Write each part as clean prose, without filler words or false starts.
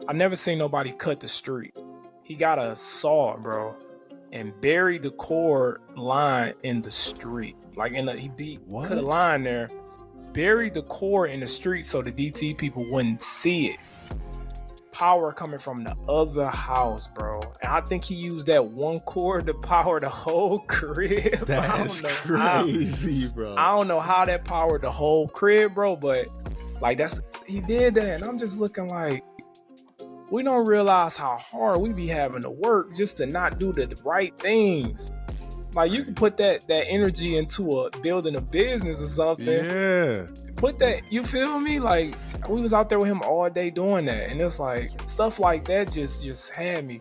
I never seen nobody cut the street. He got a saw, bro, and buried the cord line in the street. Like cut a line there, buried the cord in the street so the DT people wouldn't see it. Power coming from the other house, bro. And I think he used that one cord to power the whole crib. That's crazy, bro. I don't know how that powered the whole crib, bro, but like he did that. And I'm just looking like, we don't realize how hard we be having to work just to not do the right things. Like, you can put that energy into building a business or something. Yeah. Put that, you feel me? Like, we was out there with him all day doing that. And it's like, stuff like that just had me.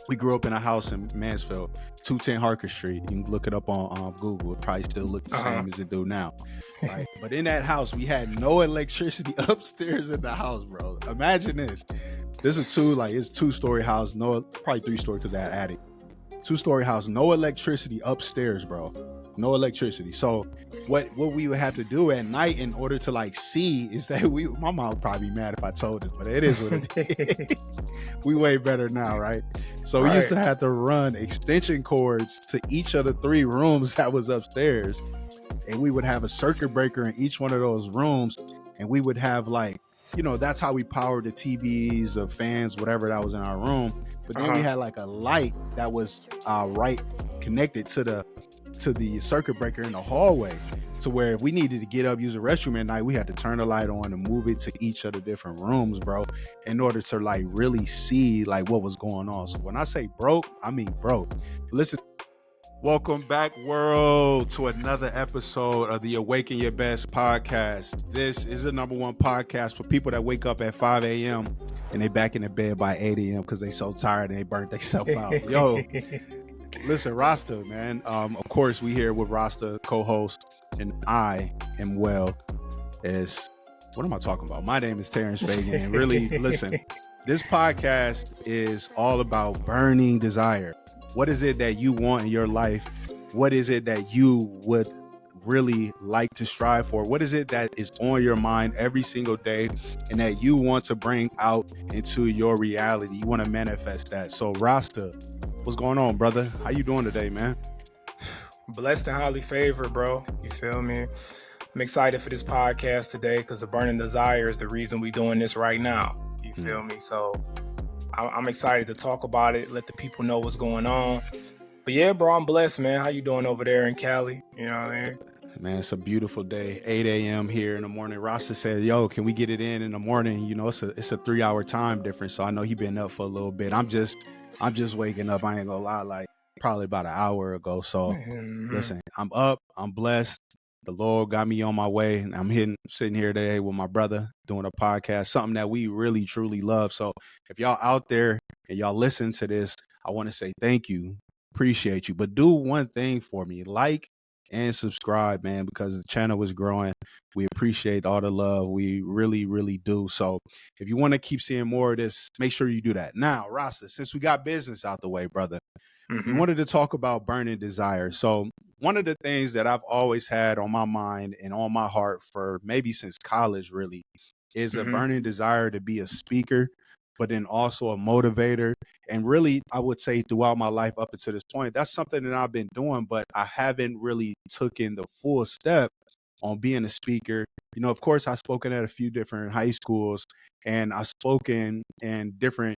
We grew up in a house in Mansfield, 210 Harker Street. You can look it up on Google. It probably still look the same as it do now. Right? But in that house, we had no electricity upstairs in the house, bro. Imagine this. This is it's 2-story house, probably 3-story because I had attic. 2-story house, no electricity upstairs, bro. No electricity. So what we would have to do at night in order to like see is that my mom would probably be mad if I told it, but it is what it is. We way better now, right? So we used to have to run extension cords to each of the 3 rooms that was upstairs. And we would have a circuit breaker in each one of those rooms. And we would have that's how we powered the TVs, the fans, whatever that was in our room. But then we had like a light that was right connected to the circuit breaker in the hallway, to where if we needed to get up, use the restroom at night, we had to turn the light on and move it to each of the different rooms, bro, in order to like really see like what was going on. So when I say broke, I mean broke. Listen. Welcome back, world, to another episode of the Awaken Your Best podcast. This is the #1 podcast for people that wake up at 5 a.m. and they back in the bed by 8 a.m. because they so tired and they burnt themselves out. Yo, listen, Rasta, man. Of course, we here with Rasta, co-host, and I am what am I talking about? My name is Terrence Feagin, and really, listen, this podcast is all about burning desire. What is it that you want in your life? What is it that you would really like to strive for? What is it that is on your mind every single day and that you want to bring out into your reality? You want to manifest that. So Rasta, what's going on, brother? How you doing today, man? Blessed and highly favored, bro. You feel me? I'm excited for this podcast today because the burning desire is the reason we doing this right now. You feel me? So I'm excited to talk about it, let the people know what's going on. But yeah, bro, I'm blessed, man. How you doing over there in Cali? You know what I mean? Man, it's a beautiful day. 8 a.m. here in the morning. Rasta said, yo, can we get it in the morning? You know, it's a 3-hour time difference. So I know he been up for a little bit. I'm just waking up. I ain't gonna lie, like probably about an hour ago. So listen, I'm up. I'm blessed. The Lord got me on my way, and I'm sitting here today with my brother doing a podcast, something that we really, truly love. So if y'all out there and y'all listen to this, I want to say thank you. Appreciate you. But do one thing for me, like and subscribe, man, because the channel is growing. We appreciate all the love. We really, really do. So if you want to keep seeing more of this, make sure you do that. Now, Rasta, since we got business out the way, brother, we wanted to talk about burning desire. So one of the things that I've always had on my mind and on my heart for maybe since college really is a burning desire to be a speaker, but then also a motivator. And really, I would say throughout my life up until this point, that's something that I've been doing, but I haven't really taken the full step on being a speaker. You know, of course, I've spoken at a few different high schools, and I've spoken in different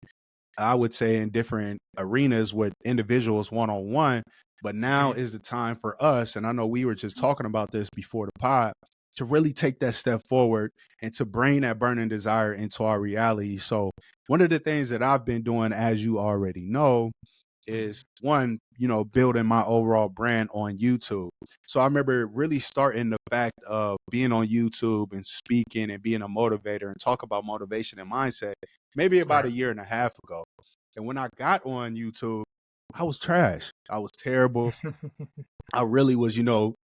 arenas with individuals one-on-one. But now is the time for us, and I know we were just talking about this before the pod, to really take that step forward and to bring that burning desire into our reality. So one of the things that I've been doing, as you already know, is one, building my overall brand on YouTube. So I remember really starting the fact of being on YouTube and speaking and being a motivator and talk about motivation and mindset maybe about a year and a half ago. And when I got on YouTube, I was trash. I was terrible. I really was,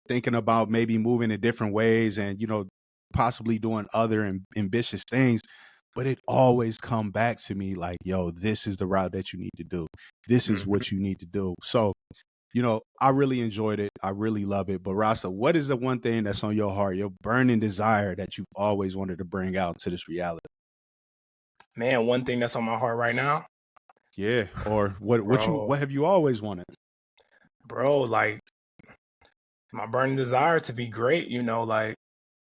thinking about maybe moving in different ways and, possibly doing other ambitious things. But it always come back to me like, yo, this is the route that you need to do. This is what you need to do. So, I really enjoyed it. I really love it. But Rasa, what is the one thing that's on your heart, your burning desire that you've always wanted to bring out to this reality? Man, one thing that's on my heart right now, Yeah. Or bro, what have you always wanted? bro, like my burning desire to be great, you know, like,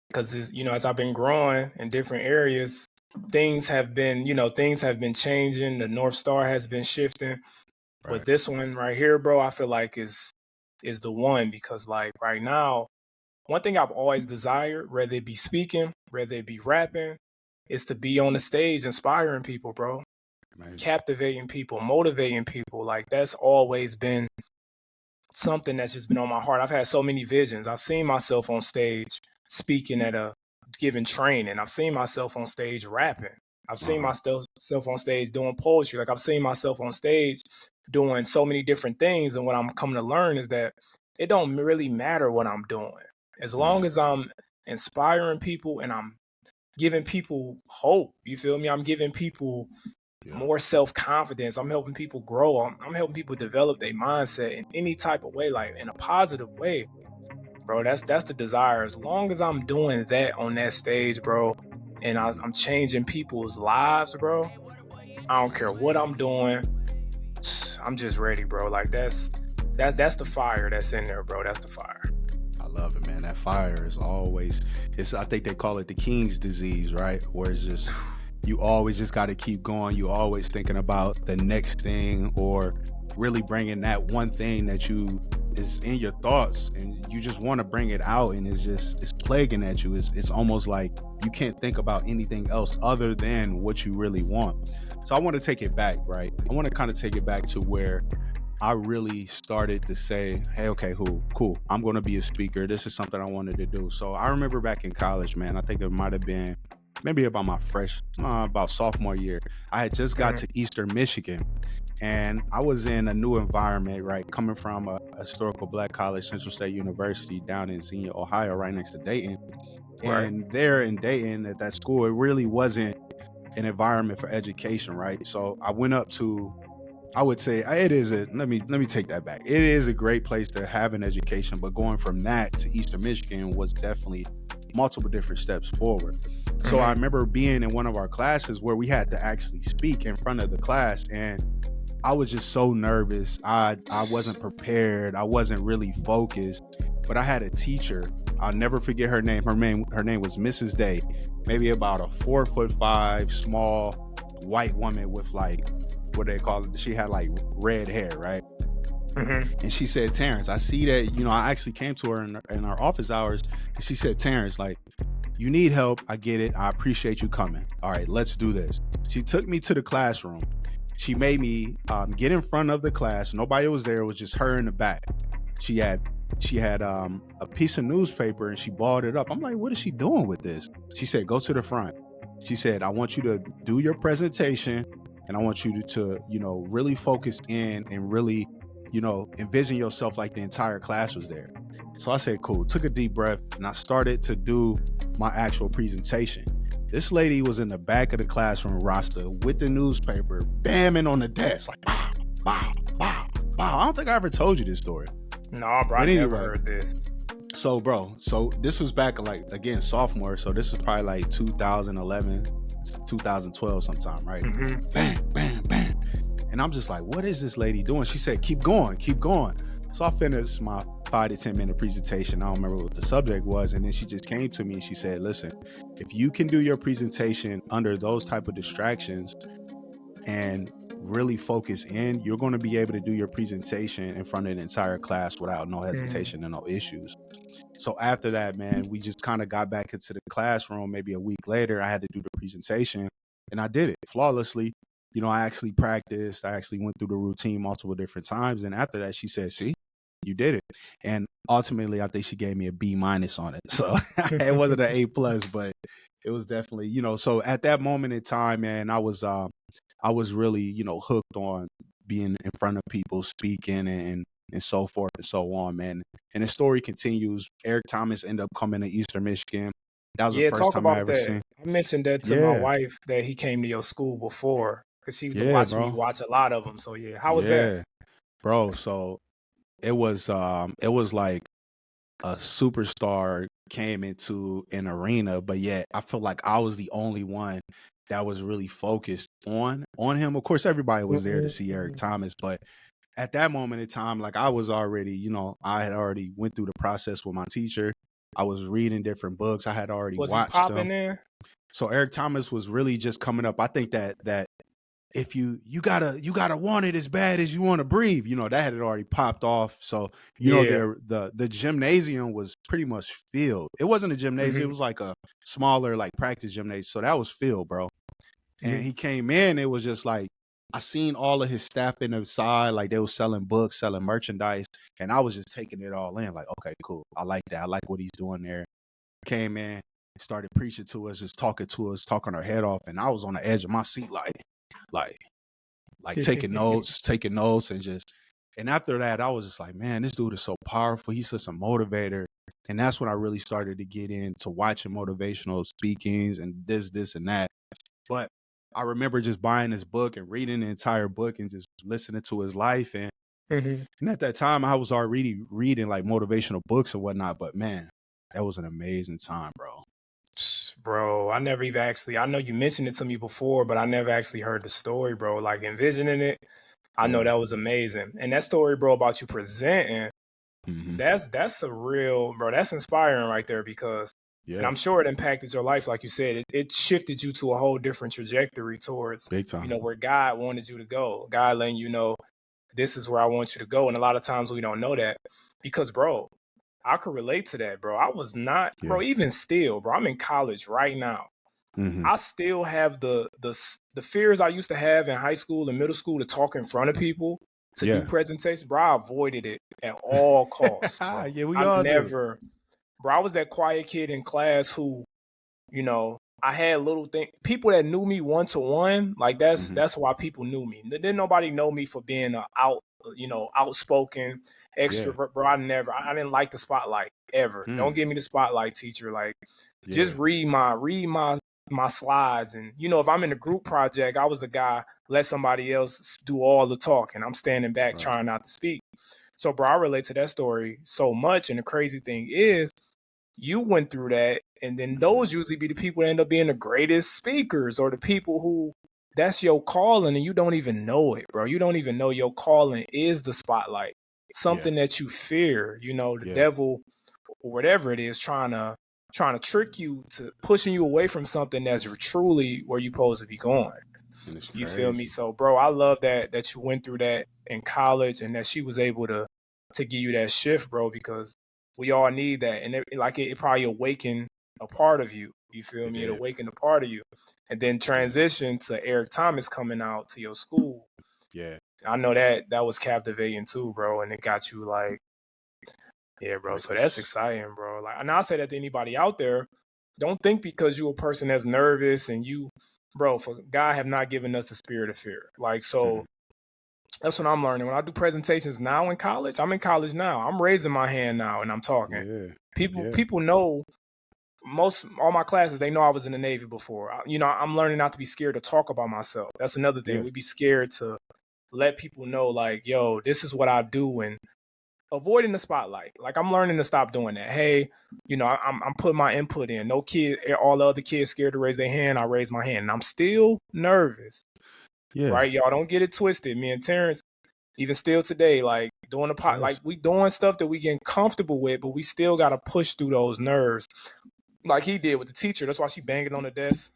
because, you know, as I've been growing in different areas, things have been, you know, things have been changing. The North Star has been shifting. But Right. this one right here, bro, I feel like is the one because like right now, one thing I've always desired, whether it be speaking, whether it be rapping, is to be on the stage inspiring people, bro. Amazing. Captivating people, motivating people. Like that's always been something that's just been on my heart. I've had so many visions. I've seen myself on stage speaking at a giving training. I've seen myself on stage rapping. I've seen Uh-huh. myself on stage doing poetry. Like I've seen myself on stage doing so many different things. And what I'm coming to learn is that it don't really matter what I'm doing. As long Right. as I'm inspiring people and I'm giving people hope, you feel me? I'm giving people Yeah. more self-confidence. I'm helping people grow. I'm helping people develop their mindset in any type of way, like in a positive way, bro. That's the desire. As long as I'm doing that on that stage, bro, and I'm changing people's lives, bro, I don't care what I'm doing. I'm just ready, bro. Like that's the fire that's in there, bro. That's the fire. I love it, man. That fire is always, it's, I think they call it the king's disease, right? Where it's just, you always just got to keep going. You always thinking about the next thing or really bringing that one thing that you is in your thoughts and you just want to bring it out and it's plaguing at you. It's almost like you can't think about anything else other than what you really want. So I want to take it back, right? I want to kind of take it back to where I really started to say, hey, okay, cool. I'm going to be a speaker. This is something I wanted to do. So I remember back in college, man, I think it might have been maybe about my about sophomore year. I had just got Mhm. to Eastern Michigan and I was in a new environment, right? Coming from a historical black college, Central State University down in Xenia, Ohio, right next to Dayton. Right. And there in Dayton at that school, it really wasn't an environment for education, right? So I went up to, I would say it is a, let me take that back. It is a great place to have an education, but going from that to Eastern Michigan was definitely multiple different steps forward. So I Mhm. remember being in one of our classes where we had to actually speak in front of the class and I was just so nervous. I wasn't prepared. I wasn't really focused. But I had a teacher. I'll never forget her name. Her name was Mrs. Day. Maybe about a 4'5" small white woman with like what they call it. She had like red hair, right? Mhm. And she said, Terrence, I see that, I actually came to her in our office hours and she said, Terrence, like, you need help. I get it. I appreciate you coming. All right, let's do this. She took me to the classroom. She made me get in front of the class. Nobody was there. It was just her in the back. She had a piece of newspaper and she balled it up. I'm like, what is she doing with this? She said, go to the front. She said, I want you to do your presentation and I want you to really focus in and really, envision yourself like the entire class was there. So I said, cool, took a deep breath and I started to do my actual presentation. This lady was in the back of the classroom, Rasta, with the newspaper, bamming on the desk, like, bow, bow, bow, bow. I don't think I ever told you this story. Nah, bro, I But never anyway, heard this. so this was back like, again, sophomore. So this was probably like 2011, 2012 sometime, right? Mhm. Bang, bang, bang. And I'm just like, what is this lady doing? She said, keep going, keep going. So I finished my 5 to 10 minute presentation. I don't remember what the subject was. And then she just came to me and she said, listen, if you can do your presentation under those type of distractions and really focus in, you're going to be able to do your presentation in front of the entire class without no Mhm. hesitation and no issues. So after that, man, we just kind of got back into the classroom. Maybe a week later, I had to do the presentation and I did it flawlessly. I actually practiced. I actually went through the routine multiple different times. And after that, she said, see, you did it. And ultimately, I think she gave me a B- on it. So it wasn't an A+, but it was definitely, so at that moment in time, man, I was really, hooked on being in front of people, speaking and so forth and so on, man. And the story continues. Eric Thomas ended up coming to Eastern Michigan. That was the Yeah, first talk time I about ever that. seen. I mentioned that to my Yeah, wife that he came to your school before because she used to yeah, watch me bro. watch a lot of them. So yeah, how was that? Yeah, bro. So it was like a superstar came into an arena, but yet I feel like I was the only one that was really focused on him. Of course, everybody was there to see Eric Thomas, but at that moment in time, like I was already, you know, I had already went through the process with my teacher. I was reading different books. I had already Was he watched them. popping in? So Eric Thomas was really just coming up. I think that if you gotta want it as bad as you want to breathe, you know, that had already popped off. So you know, the gymnasium was pretty much filled. It wasn't a gymnasium; it was like a smaller like practice gymnasium. So that was filled, bro. And he came in. It was just like I seen all of his staff in the side, like they was selling books, selling merchandise, and I was just taking it all in. Like, okay, cool. I like that. I like what he's doing there. Came in, started preaching to us, just talking to us, talking our head off, and I was on the edge of my seat, like taking notes, and after that, I was just like, man, this dude is so powerful. He's such a motivator. And that's when I really started to get into watching motivational speakings and this and that. But I remember just buying this book and reading the entire book and just listening to his life. And at that time, I was already reading like motivational books and whatnot. But man, that was an amazing time, bro. Bro, I never even actually, I know you mentioned it to me before, but I never actually heard the story, bro. Like envisioning it, I know that was amazing. And that story, bro, about you presenting, that's a real, bro, that's inspiring right there because, and I'm sure it impacted your life. Like you said, it shifted you to a whole different trajectory towards, you know, where God wanted you to go. God letting you know, this is where I want you to go. And a lot of times we don't know that because, bro, I could relate to that, bro. I was not, bro, even still, bro, I'm in college right now. I still have the fears I used to have in high school and middle school to talk in front of people, to do presentations, bro. I avoided it at all costs. Bro. We all never, bro, I was that quiet kid in class who, you know, I had little things, people that knew me one-to-one, like that's why people knew me. Didn't nobody know me for being outspoken, extrovert, bro. I didn't like the spotlight ever. Don't give me the spotlight, teacher. Like, just read my slides. And, you know, if I'm in a group project, I was the guy, let somebody else do all the talking. I'm standing back trying not to speak. So, bro, I relate to that story so much. And the crazy thing is, you went through that, and then those usually be the people that end up being the greatest speakers or the people who that's your calling and you don't even know it, bro. You don't even know your calling is the spotlight, something that you fear, you know, the devil or whatever it is trying to trick you to pushing you away from something that's truly where you're supposed to be going. You feel me? So, bro, I love that you went through that in college and that she was able to give you that shift, bro, because we all need that. And it probably awakened a part of you. You feel me? It awakened a part of you. And then transition to Eric Thomas coming out to your school. Yeah. I know that was captivating too, bro. And it got you like, yeah, bro. So that's exciting, bro. Like, and I'll say that to anybody out there. Don't think because you're a person that's nervous and you, bro, for God have not given us the spirit of fear. Like, so that's what I'm learning. When I do presentations now in college, I'm in college now. I'm raising my hand now and I'm talking. People know all my classes, they know I was in the Navy before. You know, I'm learning not to be scared to talk about myself. That's another thing. We'd be scared to let people know, like, yo, this is what I do, and avoiding the spotlight. Like, I'm learning to stop doing that. Hey, you know, I'm putting my input in. No kid, all the other kids scared to raise their hand. I raise my hand, and I'm still nervous. Right, y'all, don't get it twisted. Me and Terrence, even still today, like doing the pot, like we doing stuff that we getting comfortable with, but we still got to push through those nerves. Like he did with the teacher. That's why she banging on the desk.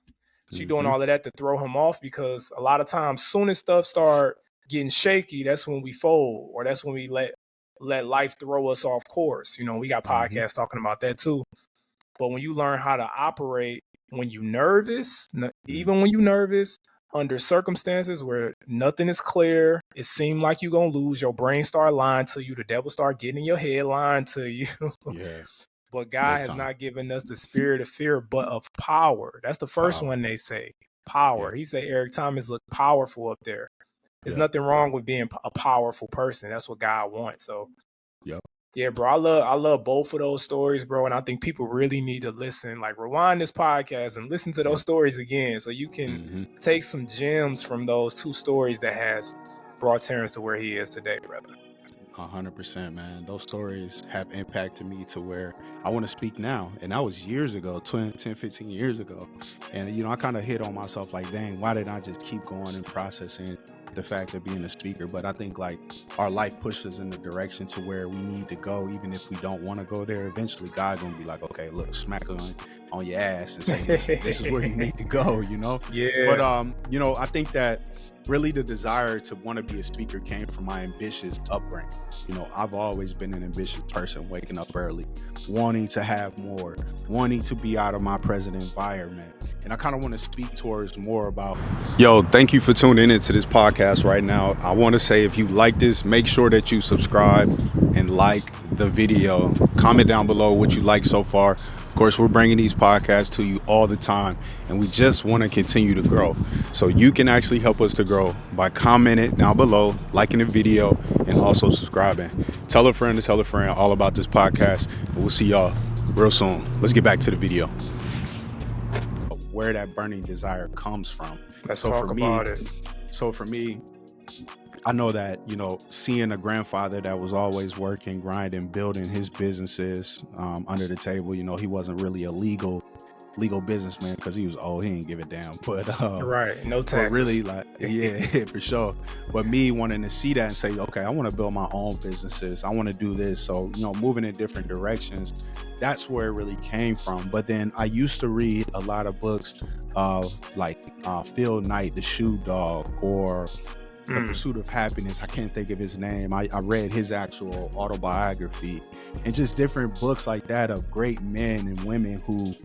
She doing all of that to throw him off, because a lot of times, soon as stuff start getting shaky, that's when we fold, or that's when we let life throw us off course. You know, we got podcasts talking about that too. But when you learn how to operate when you nervous, even when you nervous, under circumstances where nothing is clear, it seems like you're going to lose, your brain start lying to you, the devil start getting in your head lying to you. But God has not given us the spirit of fear, but of power. That's the first one they say, power. He said Eric Thomas looked powerful up there. There's nothing wrong with being a powerful person. That's what God wants. So, yeah, bro, I love both of those stories, bro. And I think people really need to listen, like rewind this podcast and listen to those stories again, so you can take some gems from those two stories that has brought Terrence to where he is today, brother. 100%, man. Those stories have impacted me to where I want to speak now. And that was years ago, 10, 15 years ago. And, I kind of hit on myself like, dang, why didn't I just keep going and processing the fact of being a speaker? But I think like our life pushes in the direction to where we need to go, even if we don't want to go there. Eventually, God gonna be like, okay, look, smack on your ass and say, this is where you need to go, Yeah. But, I think that really the desire to want to be a speaker came from my ambitious upbringing. I've always been an ambitious person, waking up early, wanting to have more, wanting to be out of my present environment. And I kind of want to speak towards more about. Yo, thank you for tuning into this podcast right now. I want to say, if you like this, make sure that you subscribe and like the video. Comment down below what you like so far. Of course, we're bringing these podcasts to you all the time, and we just want to continue to grow. So you can actually help us to grow by commenting down below, liking the video, and also subscribing. Tell a friend to tell a friend all about this podcast, and we'll see y'all real soon. Let's get back to the video. Where that burning desire comes from. Let's talk about it. So for me, I know that, seeing a grandfather that was always working, grinding, building his businesses under the table, he wasn't really a legal businessman because he was old. He didn't give a damn. But right, no taxes. But really, like, yeah, for sure. But me wanting to see that and say, okay, I want to build my own businesses. I want to do this. So, moving in different directions, that's where it really came from. But then I used to read a lot of books of like Phil Knight, The Shoe Dog, or The Pursuit of Happiness. I can't think of his name. I read his actual autobiography, and just different books like that of great men and women who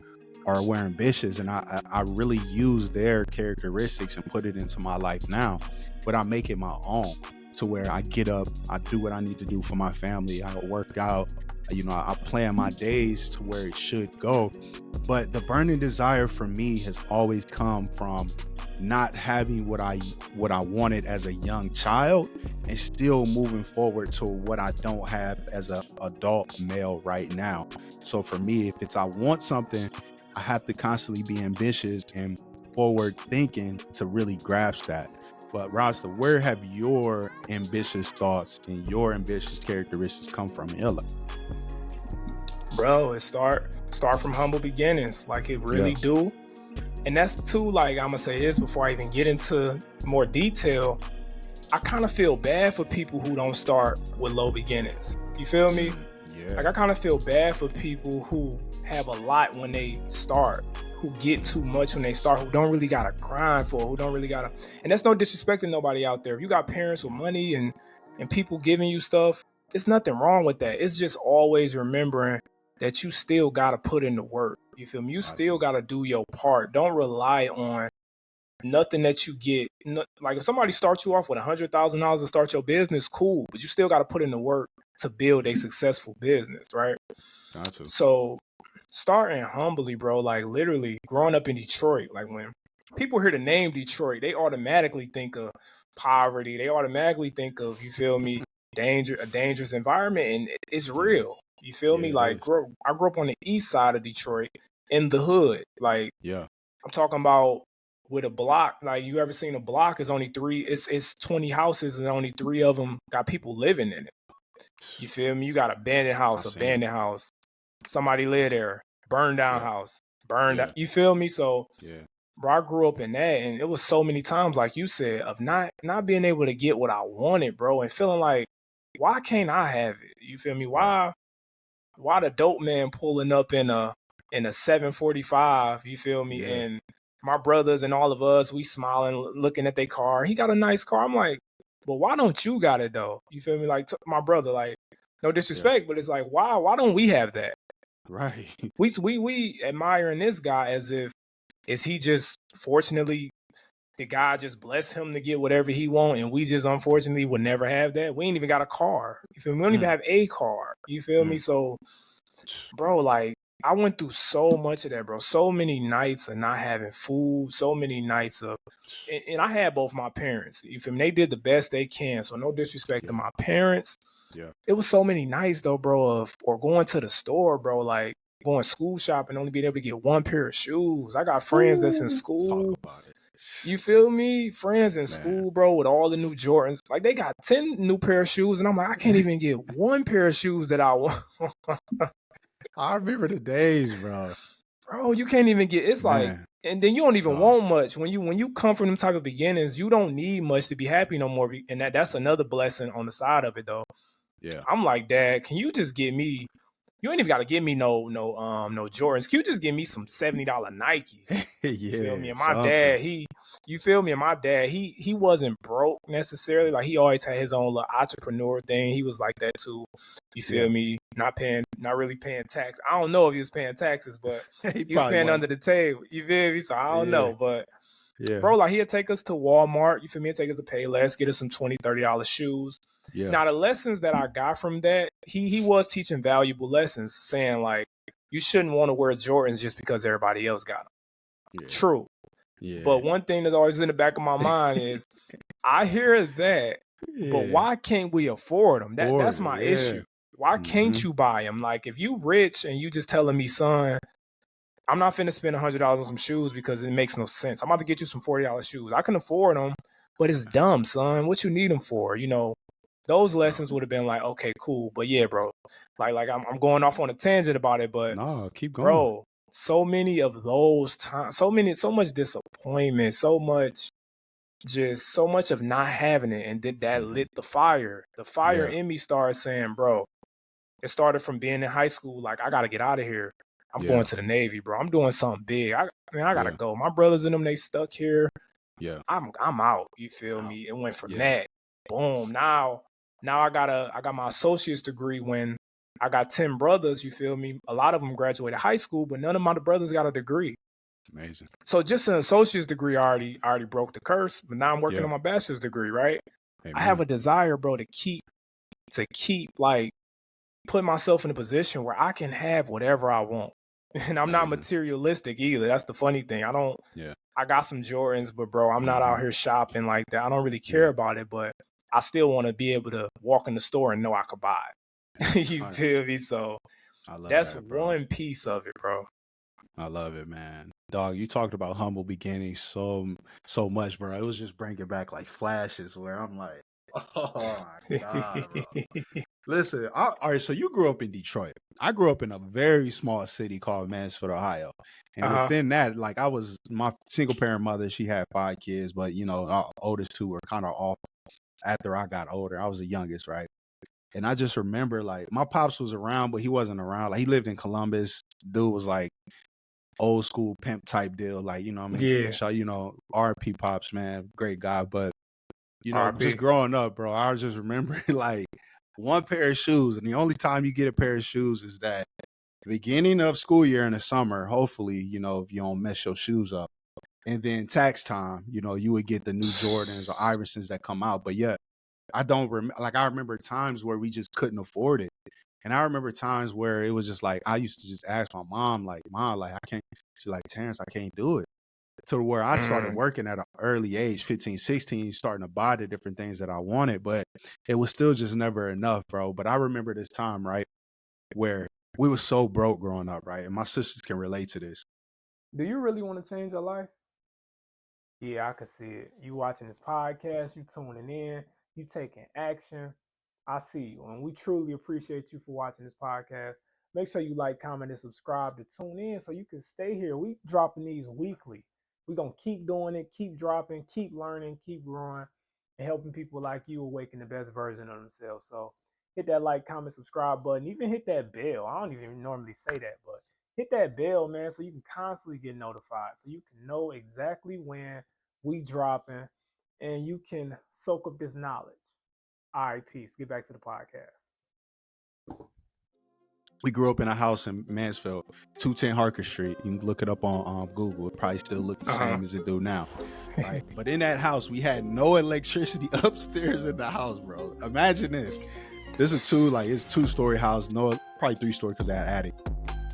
were ambitious, and I really use their characteristics and put it into my life now, but I make it my own, to where I get up, I do what I need to do for my family, I work out, I plan my days to where it should go. But the burning desire for me has always come from not having what I wanted as a young child, and still moving forward to what I don't have as an adult male right now. So for me, if it's I want something, I have to constantly be ambitious and forward thinking to really grasp that. But Rasta, where have your ambitious thoughts and your ambitious characteristics come from in your life? Bro, it start from humble beginnings, like it really do. And that's too, like, I'm gonna say this before I even get into more detail. I kind of feel bad for people who don't start with low beginnings. You feel me? Yeah. Like, I kind of feel bad for people who have a lot when they start, who get too much when they start, who don't really gotta grind for, who don't really gotta. And that's no disrespect to nobody out there. If you got parents with money and people giving you stuff, there's nothing wrong with that. It's just always remembering that you still gotta put in the work. You feel me? You still gotta do your part. Don't rely on nothing that you get. Like, if somebody starts you off with $100,000 to start your business, cool, but you still gotta put in the work to build a successful business, right? Gotcha. So starting humbly, bro, like literally growing up in Detroit, like when people hear the name Detroit, they automatically think of poverty. They automatically think of, you feel me, a dangerous environment, and it's real. You feel me? Like, I grew up on the east side of Detroit in the hood. Like, I'm talking about with a block. Like, you ever seen a block? It's only it's 20 houses and only 3 of them got people living in it. You feel me? You got abandoned house, somebody live there, burned down house, burned out. You feel me? So, bro, I grew up in that, and it was so many times, like you said, of not being able to get what I wanted, bro, and feeling like, why can't I have it? You feel me? Why the dope man pulling up in a 745? You feel me? And my brothers and all of us, we smiling, looking at their car. He got a nice car. I'm like, but why don't you got it though? You feel me? Like, my brother, like, no disrespect, but it's like, why don't we have that? Right. We admiring this guy as if, is he just fortunately, the guy just bless him to get whatever he want, and we just unfortunately would never have that. We ain't even got a car. You feel me? We don't even have a car. You feel me? So, bro, like, I went through so much of that, bro. So many nights of not having food, so many nights of, and I had both my parents. You feel me? They did the best they can. So no disrespect to my parents. It was so many nights though, bro, or going to the store, bro, like going school shopping, only being able to get one pair of shoes. I got friends that's in school. You feel me? Friends in Man. school, bro, with all the new Jordans. Like, they got 10 new pair of shoes, and I'm like, I can't even get one pair of shoes that I want. I remember the days, bro. Bro, you can't even get, it's like, Man. and then you don't even want much. When you come from them type of beginnings, you don't need much to be happy no more. And that's another blessing on the side of it, though. Yeah. I'm like, Dad, can you just get me, you ain't even gotta give me no Jordans. Can you just give me some $70 Nikes? You feel me? And my dad, you feel me? And my dad, he wasn't broke necessarily. Like, he always had his own little entrepreneur thing. He was like that too. You feel me? Not really paying tax. I don't know if he was paying taxes, but he was paying under the table. You feel me? So I don't know, but bro, like, he'd take us to Walmart. You feel me? He'd take us to Payless, get us some $20, $30 shoes. Yeah. Now, the lessons that I got from that, he was teaching valuable lessons, saying, like, you shouldn't want to wear Jordans just because everybody else got them. Yeah. True. Yeah. But one thing that's always in the back of my mind is, I hear that, but why can't we afford them? That's my issue. Why can't you buy them? Like, if you rich and you just telling me, son, I'm not finna spend $100 on some shoes because it makes no sense. I'm about to get you some $40 shoes. I can afford them, but it's dumb, son. What you need them for? You know, those lessons would have been like, okay, cool. But yeah, bro, like I'm going off on a tangent about it, but no, keep going, bro. So many of those times, so much disappointment, so much of not having it, and that lit the fire. The fire in me started saying, bro, it started from being in high school. Like, I gotta get out of here. I'm going to the Navy, bro. I'm doing something big. I gotta go. My brothers and them, they stuck here. Yeah, I'm out. You feel me? It went from that. Boom. Now I got my associate's degree. When I got 10 brothers, you feel me? A lot of them graduated high school, but none of my brothers got a degree. Amazing. So just an associate's degree already broke the curse. But now I'm working on my bachelor's degree, right? Amen. I have a desire, bro, to keep like put myself in a position where I can have whatever I want. And I'm not materialistic either. That's the funny thing. I got some Jordans, but bro, I'm not out here shopping like that. I don't really care about it, but I still want to be able to walk in the store and know I could buy it. You feel me? So that's one piece of it, bro. I love it, man. Dog, you talked about humble beginnings so much, bro. It was just bringing back like flashes where I'm like, oh my God, bro. Listen, all right, so you grew up in Detroit. I grew up in a very small city called Mansfield, Ohio. And within that, like, my single parent mother, she had 5 kids, but, you know, our oldest 2 were kind of off after I got older. I was the youngest, right? And I just remember, like, my pops was around, but he wasn't around. Like, he lived in Columbus. Dude was like old school pimp type deal. Like, you know what I mean? Yeah. So, you know, RP Pops, man, great guy. But, you know, just growing up, bro, I was just remembering, like, one pair of shoes, and the only time you get a pair of shoes is that beginning of school year in the summer. Hopefully, you know, if you don't mess your shoes up, and then tax time, you know, you would get the new Jordans or Iversons that come out. But yeah, I remember times where we just couldn't afford it, and I remember times where it was just like I used to just ask my mom, like, "Mom, like, I can't." She's like, "Terrence, I can't do it." To where I started working at an early age, 15, 16, starting to buy the different things that I wanted, but it was still just never enough, bro. But I remember this time, right, where we were so broke growing up, right? And my sisters can relate to this. Do you really want to change your life? Yeah, I can see it. You watching this podcast, you tuning in, you taking action. I see you, and we truly appreciate you for watching this podcast. Make sure you like, comment, and subscribe to tune in so you can stay here. We dropping these weekly. We're going to keep doing it, keep dropping, keep learning, keep growing, and helping people like you awaken the best version of themselves. So hit that like, comment, subscribe button. Even hit that bell. I don't even normally say that, but hit that bell, man, so you can constantly get notified. So you can know exactly when we dropping, and you can soak up this knowledge. All right, peace. Get back to the podcast. We grew up in a house in Mansfield, 210 Harker Street. You can look it up on Google. It probably still look the same as it do now. Right? But in that house, we had no electricity upstairs in the house, bro. Imagine this. This is it's 2-story house. No, probably 3-story because I had attic.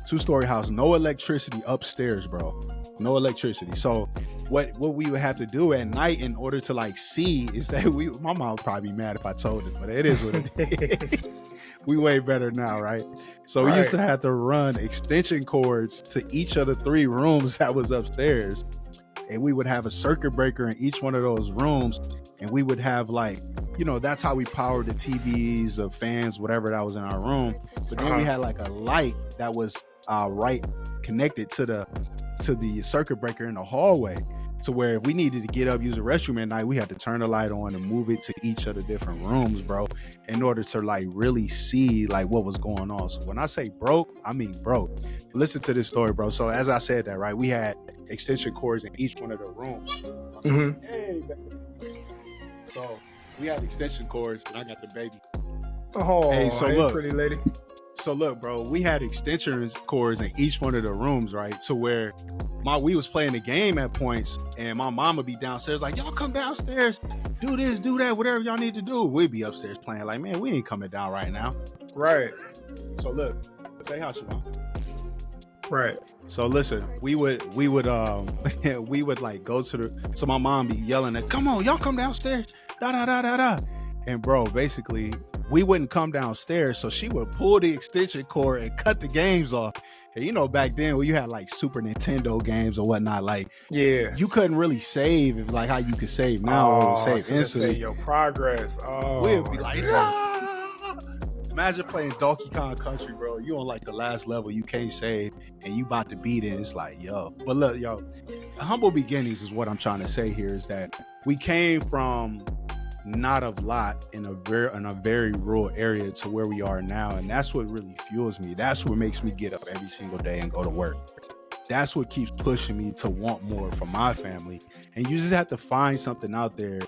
2-story house, no electricity upstairs, bro. No electricity. So what we would have to do at night in order to like see is that my mom would probably be mad if I told it, but it is what it is. We way better now, right? So we used to have to run extension cords to each of the 3 rooms that was upstairs and we would have a circuit breaker in each one of those rooms, and we would have like, you know, that's how we powered the TVs, the fans, whatever that was in our room. But then we had like a light that was right connected to the circuit breaker in the hallway, to where if we needed to get up, use a restroom at night, we had to turn the light on and move it to each of the different rooms, bro, in order to like really see like what was going on. So when I say broke, I mean broke. Listen to this story, bro. So as I said that, right, we had extension cords in each one of the rooms. Hey, baby. So we had extension cords, and I got the baby. Oh, hey, so look, pretty lady. So look, bro, we had extension cords in each one of the rooms, right? To where we was playing the game at points, and my mom would be downstairs like, y'all come downstairs, do this, do that, whatever y'all need to do. We'd be upstairs playing like, man, we ain't coming down right now. Right. So look, say how, Siobhan. Right. So listen, we would we would like go to the, so my mom be yelling at, come on, y'all come downstairs, da da da da da. And bro, basically we wouldn't come downstairs, so she would pull the extension cord and cut the games off. And you know, back then when you had like Super Nintendo games or whatnot, like you couldn't really save like how you could save now, or save instantly. Say your progress. We'd be like, ah! Imagine playing Donkey Kong Country, bro. You on like the last level, you can't save, and you about to beat it. It's like, yo. But look, yo, humble beginnings is what I'm trying to say here, is that we came from not a lot in a very rural area to where we are now, and that's what really fuels me. That's what makes me get up every single day and go to work. That's what keeps pushing me to want more for my family. And you just have to find something out there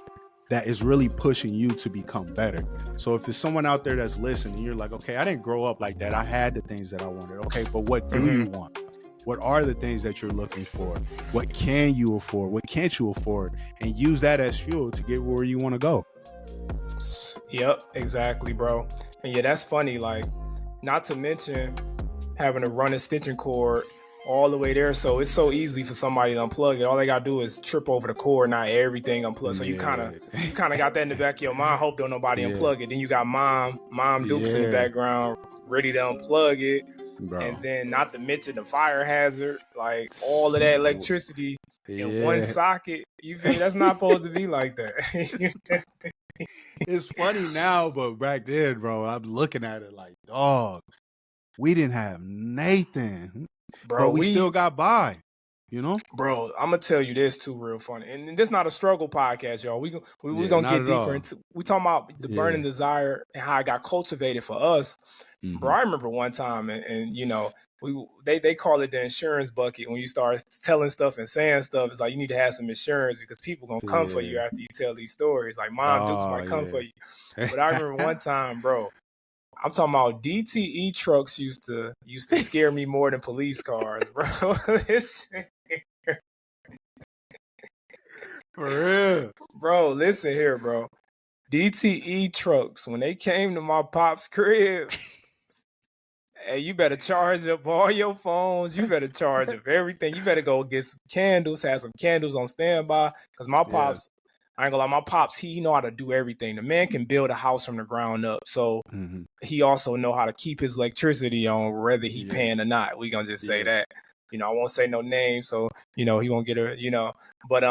that is really pushing you to become better. So if there's someone out there that's listening, you're like, okay, I didn't grow up like that. I had the things that I wanted. Okay, but what do you want? What are the things that you're looking for? What can you afford? What can't you afford? And use that as fuel to get where you want to go. Yep, exactly, bro. And yeah, that's funny. Like, not to mention having to run extension cord all the way there. So it's so easy for somebody to unplug it. All they gotta do is trip over the cord, not everything unplugged. So you kind of got that in the back of your mind. Hope don't nobody unplug it. Then you got mom Dukes in the background, ready to unplug it. Bro. And then not to mention the fire hazard, like all of that electricity in one socket. You feel me? That's not supposed to be like that. It's funny now, but back then, bro, I'm looking at it like, dog, we didn't have Nathan, bro, but we still got by, you know? Bro, I'm going to tell you this too, real funny. And this not a struggle podcast, y'all. We going to get deeper into, we talking about the burning desire and how it got cultivated for us. Bro, I remember one time, and you know, they call it the insurance bucket. When you start telling stuff and saying stuff, it's like you need to have some insurance because people gonna come for you after you tell these stories. Like Mom Dukes might come for you. But I remember one time, bro, I'm talking about DTE trucks used to scare me more than police cars, bro. Listen. For real. Bro, listen here, bro. DTE trucks, when they came to my pop's crib, hey, you better charge up all your phones. You better charge up everything. You better go get some candles, have some candles on standby. Because my pops, I ain't gonna lie, my pops, he know how to do everything. The man can build a house from the ground up. So he also know how to keep his electricity on, whether he paying or not. We gonna just say that. You know, I won't say no name, so, you know, he won't get a, you know. But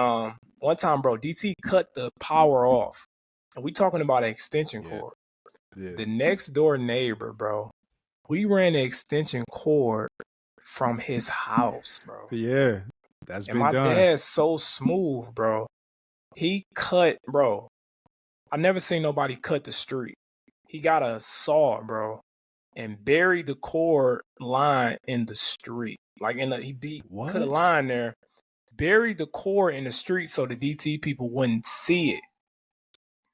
one time, bro, DT cut the power off. And we talking about an extension cord. The next door neighbor, bro, we ran an extension cord from his house, bro. Yeah, that's been done. And my dad's so smooth, bro. He cut, bro. I never seen nobody cut the street. He got a saw, bro, and buried the cord line in the street. Like he cut a line there, buried the cord in the street so the DT people wouldn't see it.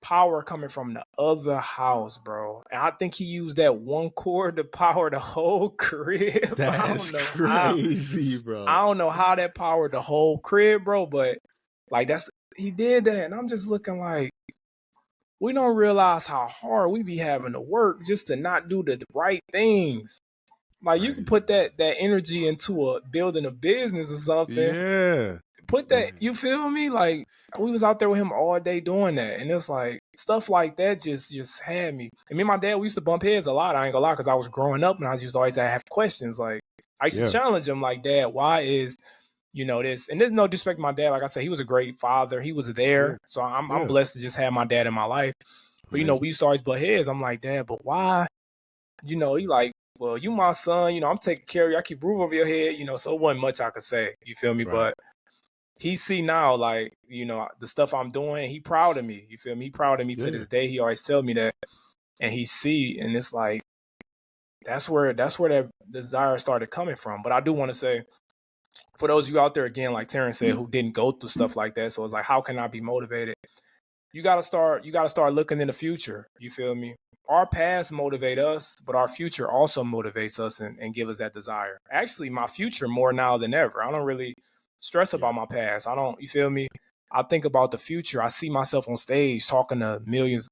Power coming from the other house, bro. And I think he used that one cord to power the whole crib. That's crazy, bro. I don't know how that powered the whole crib, bro, but like he did that. And I'm just looking like, we don't realize how hard we be having to work just to not do the right things. Like you can put that energy into building a business or something. Yeah. Put that, you feel me? Like we was out there with him all day doing that. And it's like stuff like that just had me. And me and my dad, we used to bump heads a lot. I ained gonna lie, because I was growing up and I used to always have questions. Like I used to challenge him like, Dad, why is this, and there's no disrespect to my dad. Like I said, he was a great father. He was there. So I'm blessed to just have my dad in my life. But, we used to always butt heads. I'm like, Dad, but why? He like, well, you my son, I'm taking care of you. I keep roof over your head, so it wasn't much I could say. You feel me? Right. But he see now, like, the stuff I'm doing, he proud of me. You feel me? He proud of me to this day. He always tell me that. And he see, and it's like, that's where that desire started coming from. But I do want to say, for those of you out there, again, like Terrence said, who didn't go through stuff like that, so it's like, how can I be motivated? You gotta start looking in the future. You feel me? Our past motivate us, but our future also motivates us and give us that desire. Actually, my future more now than ever. I don't really stress about my past. You feel me? I think about the future. I see myself on stage talking to millions,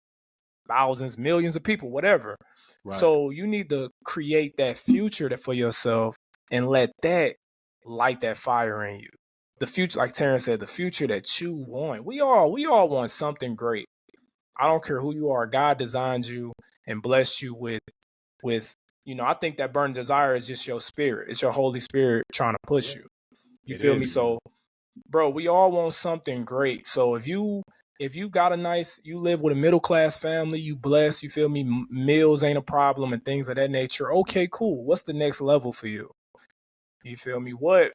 thousands, millions of people, whatever. Right. So you need to create that future for yourself and let that light that fire in you. The future, like Terrence said, the future that you want. We all want something great. I don't care who you are. God designed you and blessed you with, I think that burning desire is just your spirit. It's your Holy Spirit trying to push you. You feel me? So, bro, we all want something great. So if you got you live with a middle-class family, you blessed, you feel me? Meals ain't a problem and things of that nature. Okay, cool. What's the next level for you? You feel me? What?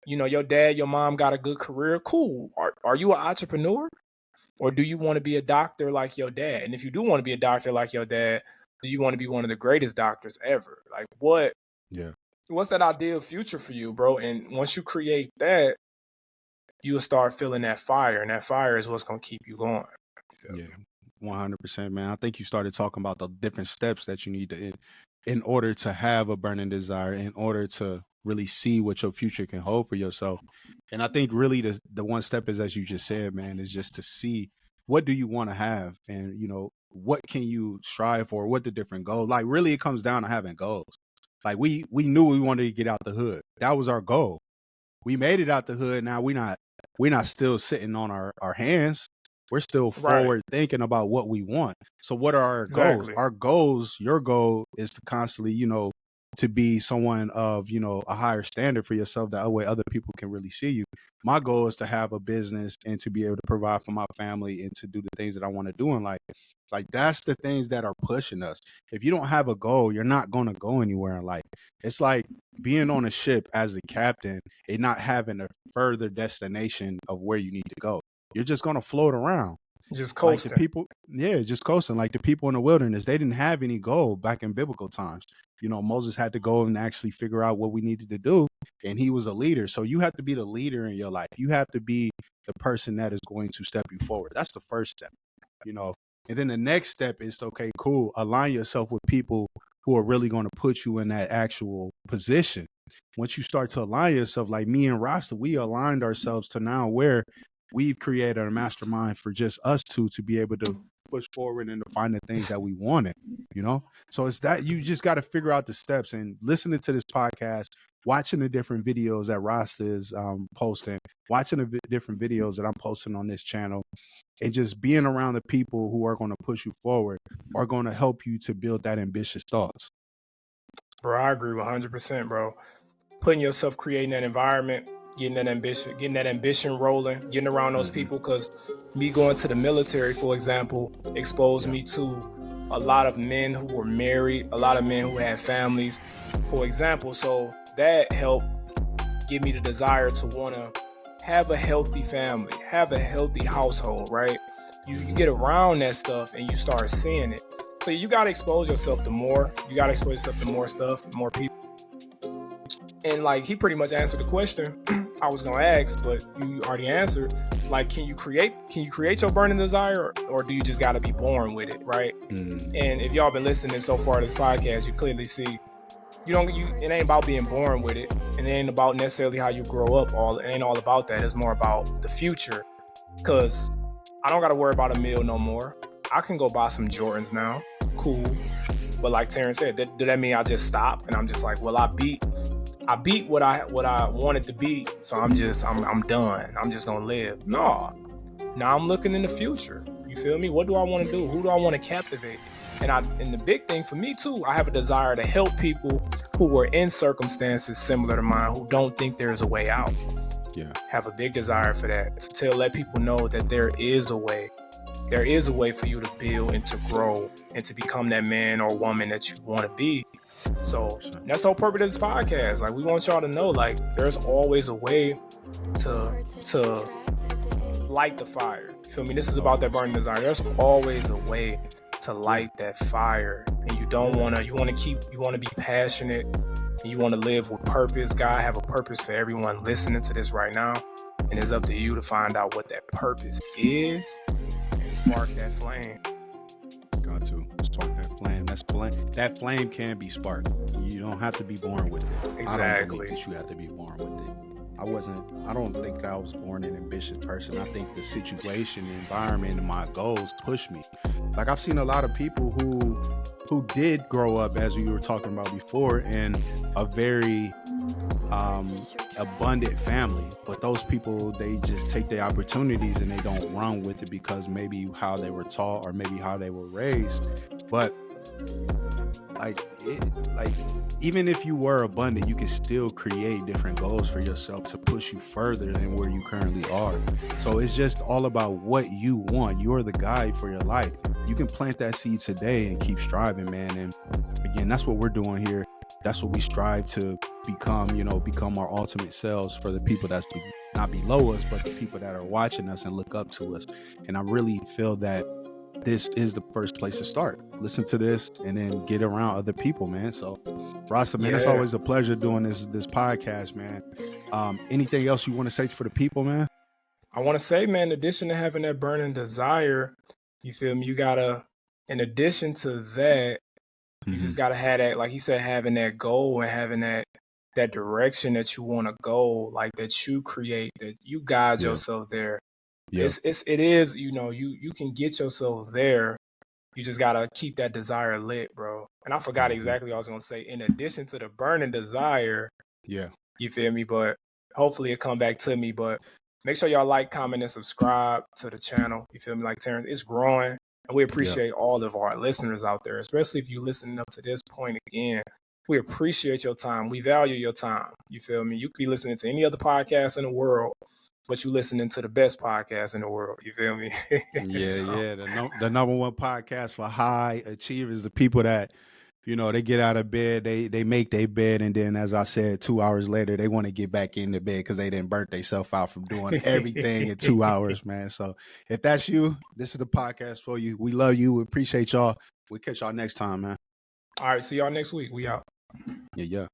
Your dad, your mom got a good career. Cool. Are you an entrepreneur? Or do you want to be a doctor like your dad? And if you do want to be a doctor like your dad, do you want to be one of the greatest doctors ever? Like what? Yeah. What's that ideal future for you, bro? And once you create that, you'll start feeling that fire. And that fire is what's going to keep you going. Yeah, 100%, man. I think you started talking about the different steps that you need to in order to have a burning desire, in order to really see what your future can hold for yourself. And I think really the one step is, as you just said, man, is just to see what do you want to have, and what can you strive for, what the different goals. Like really it comes down to having goals. Like we knew we wanted to get out the hood. That was our goal. We made it out the hood. Now we're not still sitting on our hands. We're still forward thinking about what we want. So what are our goals? Our goals, your goal is to constantly, to be someone of, a higher standard for yourself. That way other people can really see you. My goal is to have a business and to be able to provide for my family and to do the things that I want to do in life. Like that's the things that are pushing us. If you don't have a goal, you're not going to go anywhere in life. It's like being on a ship as the captain and not having a further destination of where you need to go. You're just going to float around. Just coasting. Like the people, just coasting. Like the people in the wilderness, they didn't have any goal back in biblical times. Moses had to go and actually figure out what we needed to do. And he was a leader. So you have to be the leader in your life. You have to be the person that is going to step you forward. That's the first step, And then the next step is, okay, cool. Align yourself with people who are really going to put you in that actual position. Once you start to align yourself, like me and Rasta, we aligned ourselves to now where we've created a mastermind for just us two to be able to push forward and to find the things that we wanted, So it's that you just got to figure out the steps, and listening to this podcast, watching the different videos that Rasta is posting, watching the different videos that I'm posting on this channel, and just being around the people who are going to push you forward are going to help you to build that ambitious thoughts. Bro, I agree 100%, bro. Putting yourself, creating that environment, getting that ambition rolling, getting around those people. Because me going to the military, for example, exposed me to a lot of men who were married, a lot of men who had families, for example. So that helped give me the desire to want to have a healthy family, have a healthy household, right? You get around that stuff and you start seeing it. So you got to expose yourself to more. You got to expose yourself to more stuff, more people. And like he pretty much answered the question I was gonna ask, but you already answered. Like, can you create your burning desire, or do you just gotta be born with it, right? And if y'all been listening so far to this podcast, you clearly see it ain't about being born with it, and it ain't about necessarily how you grow up. It ain't all about that. It's more about the future. Cause I don't gotta worry about a meal no more. I can go buy some Jordans now. Cool. But like Terrence said, did that mean I just stop and I'm just like, well, I beat what I wanted to be, so I'm done. I'm just gonna live. No. Now I'm looking in the future. You feel me? What do I want to do? Who do I want to captivate? And the big thing for me too, I have a desire to help people who were in circumstances similar to mine, who don't think there's a way out. have a big desire for that, to let people know that there is a way. There is a way for you to build and to grow and to become that man or woman that you want to be. So that's the whole purpose of this podcast. Like, we want y'all to know, like, there's always a way to light the fire. You feel me? This is about that burning desire. There's always a way to light that fire. And you want to be passionate, and you want to live with purpose. God have a purpose for everyone listening to this right now. And it's up to you to find out what that purpose is and spark that flame. Got to spark that flame. That flame can be sparked. You don't have to be born with it. Exactly. I don't believe that you have to be born with it. I don't think I was born an ambitious person. I think the situation, the environment, and my goals pushed me. Like, I've seen a lot of people who did grow up, as we were talking about before, in a very abundant family, but those people, they just take their opportunities and they don't run with it because maybe how they were taught or maybe how they were raised. But even if you were abundant, you can still create different goals for yourself to push you further than where you currently are. So it's just all about what you want. You're the guide for your life. You can plant that seed today and keep striving, man. And again, that's what we're doing here. That's what we strive to become our ultimate selves for the people that's not below us, but the people that are watching us and look up to us. And I really feel that this is the first place to start. Listen to this and then get around other people, man. So Rasta, man, it's always a pleasure doing this podcast, man. Anything else you want to say for the people, man? I want to say, man, in addition to having that burning desire, you feel me? You gotta, in addition to that, you just gotta have that, like he said, having that goal and having that direction that you want to go, like that you create, that you guide yourself there. It is, you can get yourself there. You just gotta keep that desire lit, bro. And I forgot exactly what I was gonna say. In addition to the burning desire, you feel me? But hopefully it come back to me. But make sure y'all like, comment, and subscribe to the channel. You feel me? Like Terrence, it's growing, and we appreciate all of our listeners out there, especially if you listening up to this point again. We appreciate your time. We value your time. You feel me? You could be listening to any other podcast in the world, but you listening to the best podcast in the world. You feel me? The number one podcast for high achievers, the people that, they get out of bed, they make their bed, and then, as I said, 2 hours later, they want to get back in the bed because they didn't burn themselves out from doing everything in 2 hours, man. So if that's you, this is the podcast for you. We love you. We appreciate y'all. We'll catch y'all next time, man. All right. See y'all next week. We out. Yeah.